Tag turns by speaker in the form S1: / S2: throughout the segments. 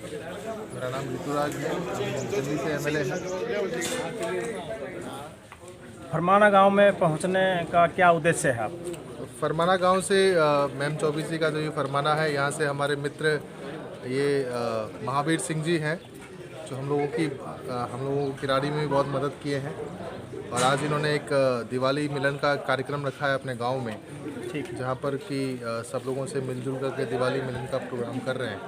S1: मेरा नाम ऋतुराज है, दिल्ली से एमएलए है।
S2: फरमाना गांव में पहुंचने का क्या उद्देश्य है आप?
S1: फरमाना गांव से मैम चौबीसी का जो ये फरमाना है, यहाँ से हमारे मित्र ये महावीर सिंह जी हैं, जो हम लोगों को किराड़ी में भी बहुत मदद किए हैं। और आज इन्होंने एक दिवाली मिलन का कार्यक्रम रखा है अपने गांव में,
S2: ठीक,
S1: जहाँ पर कि सब लोगों से मिलजुल करके दिवाली मिलन का प्रोग्राम कर रहे हैं।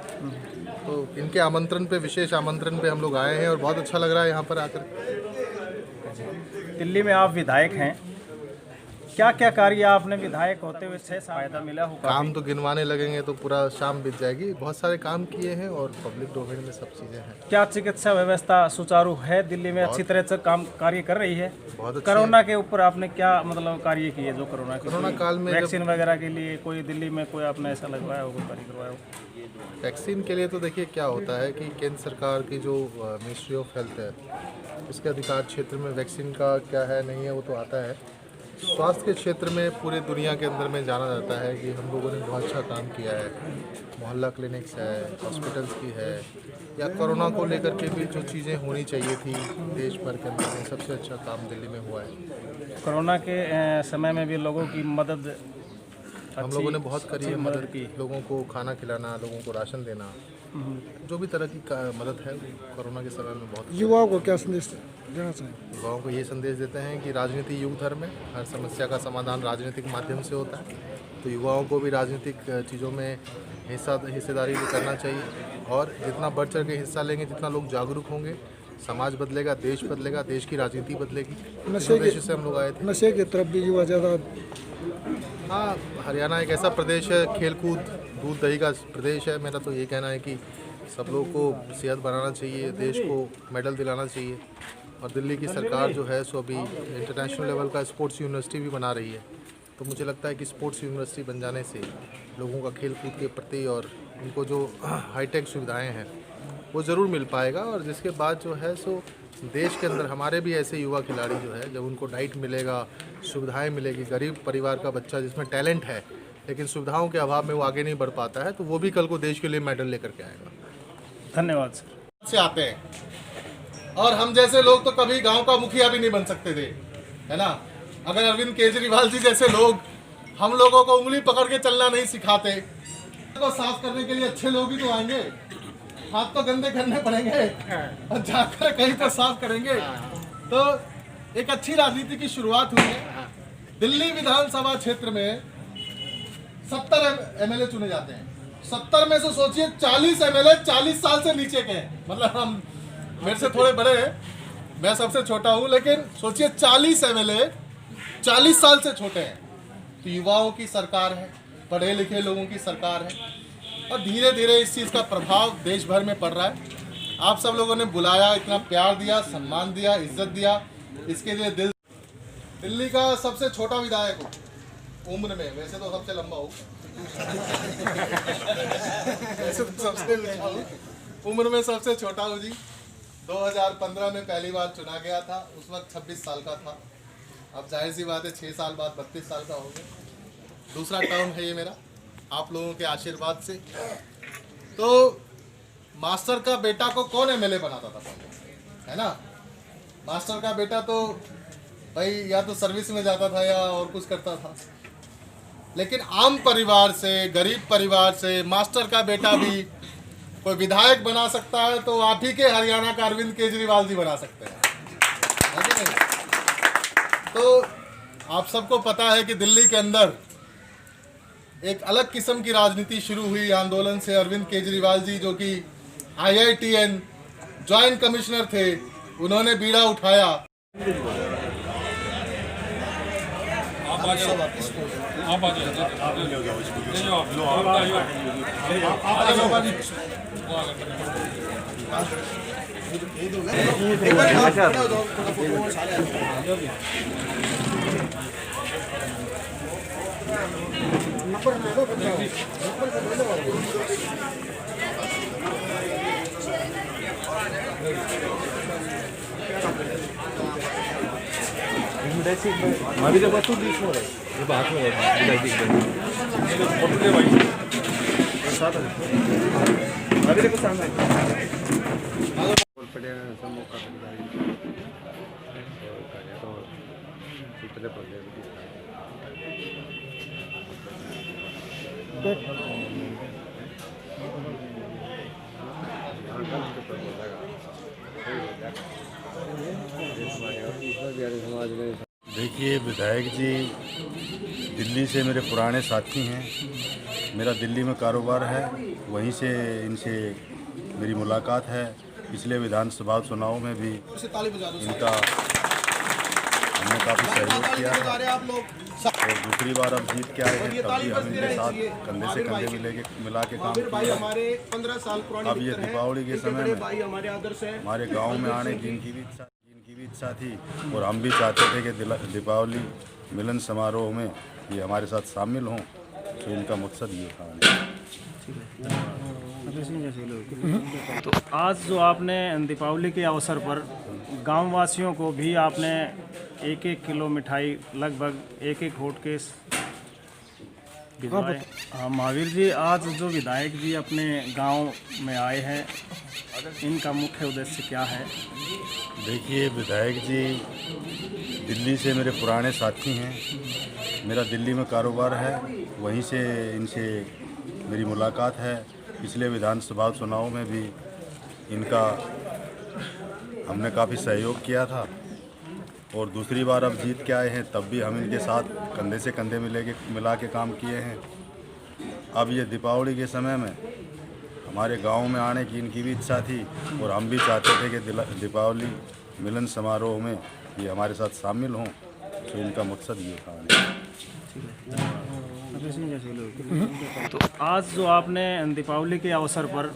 S1: तो इनके आमंत्रण पे, विशेष आमंत्रण पे हम लोग आए हैं और बहुत अच्छा लग रहा है यहाँ पर आकर।
S2: दिल्ली में आप विधायक हैं, क्या क्या कार्य आपने विधायक होते हुए 6 साल फायदा मिला होगा?
S1: काम तो गिनवाने लगेंगे तो पूरा शाम बीत जाएगी। बहुत सारे काम किए हैं और पब्लिक डोमेन में सब चीज़ें हैं।
S2: क्या चिकित्सा व्यवस्था सुचारू है दिल्ली में? अच्छी तरह से काम कार्य कर रही है?
S1: बहुत अच्छी
S2: कोरोना के ऊपर आपने क्या मतलब कार्य किए? जो
S1: कोरोना काल में
S2: वैक्सीन वगैरह के लिए कोई दिल्ली में कोई आपने ऐसा लगवाया होगा, कार्य करवाया होगा?
S1: वैक्सीन के लिए तो देखिए क्या होता है कि केंद्र सरकार की जो मिनिस्ट्री ऑफ हेल्थ है, उसके अधिकार क्षेत्र में वैक्सीन का क्या है नहीं है वो तो आता है। स्वास्थ्य के क्षेत्र में पूरे दुनिया के अंदर में जाना जाता है कि हम लोगों ने बहुत अच्छा काम किया है। मोहल्ला क्लिनिक्स है, हॉस्पिटल्स की है, या कोरोना को लेकर के भी जो चीज़ें होनी चाहिए थी देश भर के अंदर में, सबसे अच्छा काम दिल्ली में हुआ है।
S2: कोरोना के समय में भी लोगों की मदद
S1: हम लोगों ने बहुत करी है, मदद की। लोगों को खाना खिलाना, लोगों को राशन देना, जो भी तरह की मदद है कोरोना के समय में बहुत।
S3: युवाओं को क्या संदेश देना चाहिए?
S1: युवाओं को ये संदेश देते हैं कि राजनीति युग धर्म है, हर समस्या का समाधान राजनीतिक माध्यम से होता है। तो युवाओं को भी राजनीतिक चीज़ों में हिस्सेदारी भी करना चाहिए, और जितना बढ़ चढ़ के हिस्सा लेंगे, जितना लोग जागरूक होंगे, समाज बदलेगा, देश बदलेगा, देश की राजनीति बदलेगी। नशे से हम लोग आए थे,
S3: नशे की तरफ भी युवा ज़्यादा।
S1: हाँ, हरियाणा एक ऐसा प्रदेश है, खेलकूद दूध दही का प्रदेश है। मेरा तो ये कहना है कि सब लोग को सेहत बनाना चाहिए, देश को मेडल दिलाना चाहिए। और दिल्ली की सरकार जो है सो अभी इंटरनेशनल लेवल का स्पोर्ट्स यूनिवर्सिटी भी बना रही है। तो मुझे लगता है कि स्पोर्ट्स यूनिवर्सिटी बन जाने से लोगों का खेल कूद के प्रति और उनको जो हाईटेक सुविधाएं हैं वो ज़रूर मिल पाएगा। और जिसके बाद जो है सो देश के अंदर हमारे भी ऐसे युवा खिलाड़ी जो है, जब उनको डाइट मिलेगा, सुविधाएं मिलेगी, गरीब परिवार का बच्चा जिसमें टैलेंट है लेकिन सुविधाओं के अभाव में वो आगे नहीं बढ़ पाता है, तो वो भी कल को देश के लिए मेडल लेकर के आएगा।
S2: धन्यवाद सर।
S1: से आते हैं और हम जैसे लोग तो कभी गांव का मुखिया भी नहीं बन सकते थे, है ना। अगर अरविंद केजरीवाल जी जैसे लोग हम लोगों को उंगली पकड़ के चलना नहीं सिखाते, तो साफ करने के लिए अच्छे लोग ही तो आएंगे। हाथ तो गंदे करने पड़ेंगे और जाकर कहीं पर साफ करेंगे। तो एक अच्छी राजनीति की शुरुआत हुई है। दिल्ली विधानसभा क्षेत्र में 70 एमएलए चुने जाते हैं। 70 में से सोचिए 40 एमएलए 40 साल से नीचे के हैं। मतलब हम मेरे से थोड़े बड़े हैं, मैं सबसे छोटा हूं, लेकिन सोचिए 40 एमएलए 40 साल से छोटे हैं। तो युवाओं की सरकार है, पढ़े लिखे लोगों की सरकार है, और धीरे धीरे इस चीज़ का प्रभाव देश भर में पड़ रहा है। आप सब लोगों ने बुलाया, इतना प्यार दिया, सम्मान दिया, इज्जत दिया, इसके लिए दिल्ली का सबसे छोटा विधायक हूँ उम्र में, वैसे तो सबसे लंबा हूँ वैसे तो सबसे उम्र में सबसे छोटा हूँ जी। 2015 में पहली बार चुना गया था, उस वक्त 26 साल का था। अब जाहिर सी बात है 6 साल बाद 32 साल का हो गया। दूसरा टर्म है ये मेरा, आप लोगों के आशीर्वाद से। तो मास्टर का बेटा को कौन एमएलए बनाता था पहले, है ना। मास्टर का बेटा तो भाई या तो सर्विस में जाता था या और कुछ करता था, लेकिन आम परिवार से, गरीब परिवार से मास्टर का बेटा भी कोई विधायक बना सकता है, तो आप ही के हरियाणा का अरविंद केजरीवाल जी बना सकते हैं, है कि नहीं। तो आप सबको पता है कि दिल्ली के अंदर एक अलग किस्म की राजनीति शुरू हुई आंदोलन से। अरविंद केजरीवाल जी जो कि IITN जॉइंट कमिश्नर थे, उन्होंने बीड़ा उठाया।
S4: Mari dapat tuh di semua. Coba aku ya. Udah di. Fotonya baik. Satu. अभी देखो सामने
S5: देखिए, विधायक जी दिल्ली से मेरे पुराने साथी हैं। मेरा दिल्ली में कारोबार है, वहीं से इनसे मेरी मुलाकात है। पिछले विधानसभा चुनाव में भी इनका हमने काफ़ी सहयोग किया था और दूसरी बार अब जीत के आए हैं, तब भी हम इनके साथ कंधे से कंधे मिला के काम किए हैं। अब ये दीपावली के समय में हमारे गांव में आने की इनकी भी इच्छा थी और हम भी चाहते थे कि दीपावली मिलन समारोह में ये हमारे साथ शामिल हों, तो इनका मकसद ये था।
S2: तो आज जो आपने दीपावली के अवसर पर गांव वासियों को भी आपने 1-1 किलो मिठाई लगभग 1-1 होट के भिजवाए। हाँ महावीर जी, आज जो विधायक जी अपने गांव में आए हैं, इनका मुख्य उद्देश्य क्या है?
S5: देखिए, विधायक जी दिल्ली से मेरे पुराने साथी हैं। मेरा दिल्ली में कारोबार है, वहीं से इनसे मेरी मुलाकात है। पिछले विधानसभा चुनाव में भी इनका हमने काफ़ी सहयोग किया था और दूसरी बार अब जीत के आए हैं, तब भी हम इनके साथ कंधे से कंधे मिला के काम किए हैं। अब ये दीपावली के समय में हमारे गांव में आने की इनकी भी इच्छा थी और हम भी चाहते थे कि दीपावली मिलन समारोह में ये हमारे साथ शामिल हों, तो इनका मकसद ये था।
S2: तो आज जो आपने दीपावली के अवसर पर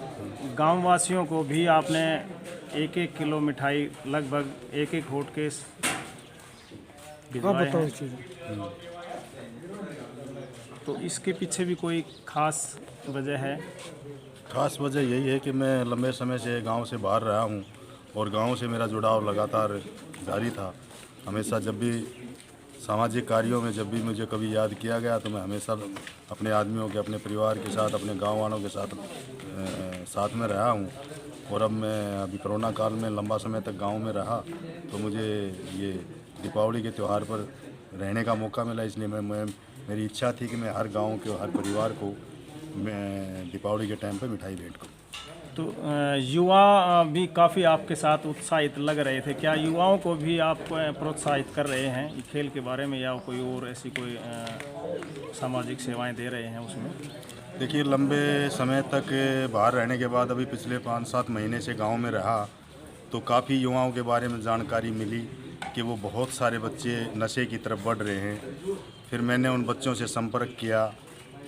S2: गांव वासियों को भी आपने 1-1 किलो मिठाई लगभग 1-1 होट के भिजवाए हैं। तो इसके पीछे भी कोई खास वजह है?
S5: खास वजह यही है कि मैं लंबे समय से गांव से बाहर रहा हूं और गांव से मेरा जुड़ाव लगातार जारी था। हमेशा जब भी सामाजिक कार्यों में जब भी मुझे कभी याद किया गया तो मैं हमेशा अपने आदमियों के, अपने परिवार के साथ, अपने गांव वालों के साथ में रहा हूं। और अब मैं अभी कोरोना काल में लंबा समय तक गांव में रहा, तो मुझे ये दीपावली के त्यौहार पर रहने का मौका मिला। इसलिए मेरी इच्छा थी कि मैं हर गांव के हर परिवार को मैं दीपावली के टाइम पे मिठाई भेंट करूँ।
S2: तो युवा भी काफ़ी आपके साथ उत्साहित लग रहे थे। क्या युवाओं को भी आप प्रोत्साहित कर रहे हैं खेल के बारे में, या कोई और ऐसी कोई सामाजिक सेवाएं दे रहे हैं उसमें?
S5: देखिए, लंबे समय तक बाहर रहने के बाद अभी पिछले 5-7 महीने से गांव में रहा, तो काफ़ी युवाओं के बारे में जानकारी मिली कि वो बहुत सारे बच्चे नशे की तरफ बढ़ रहे हैं। फिर मैंने उन बच्चों से संपर्क किया,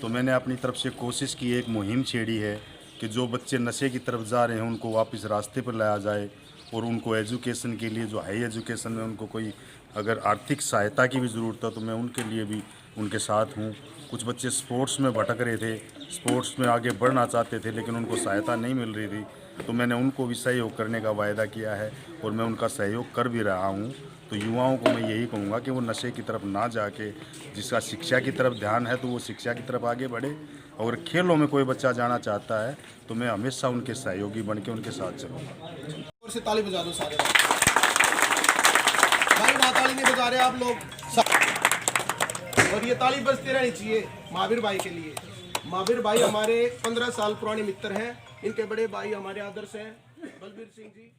S5: तो मैंने अपनी तरफ से कोशिश की, एक मुहिम छेड़ी है कि जो बच्चे नशे की तरफ जा रहे हैं उनको वापस रास्ते पर लाया जाए और उनको एजुकेशन के लिए, जो हाई एजुकेशन में उनको कोई अगर आर्थिक सहायता की भी ज़रूरत है तो मैं उनके लिए भी उनके साथ हूँ। कुछ बच्चे स्पोर्ट्स में भटक रहे थे, स्पोर्ट्स में आगे बढ़ना चाहते थे लेकिन उनको सहायता नहीं मिल रही थी, तो मैंने उनको भी सहयोग करने का वायदा किया है और मैं उनका सहयोग कर भी रहा हूँ। तो युवाओं को मैं यही कहूँगा कि वो नशे की तरफ ना जाके, जिसका शिक्षा की तरफ ध्यान है तो वो शिक्षा की तरफ आगे बढ़े। और खेलों में कोई बच्चा जाना चाहता है तो मैं हमेशा उनके सहयोगी बन के उनके साथ चलूँगा।
S1: और से ताली बजा दो सारे भाई, ताली नहीं बजा रहे आप लोग, और ये ताली बजती रहनी चाहिए महावीर भाई के लिए। महावीर भाई हमारे 15 साल पुराने मित्र हैं। इनके बड़े भाई हमारे आदर्श हैं बलबीर सिंह जी।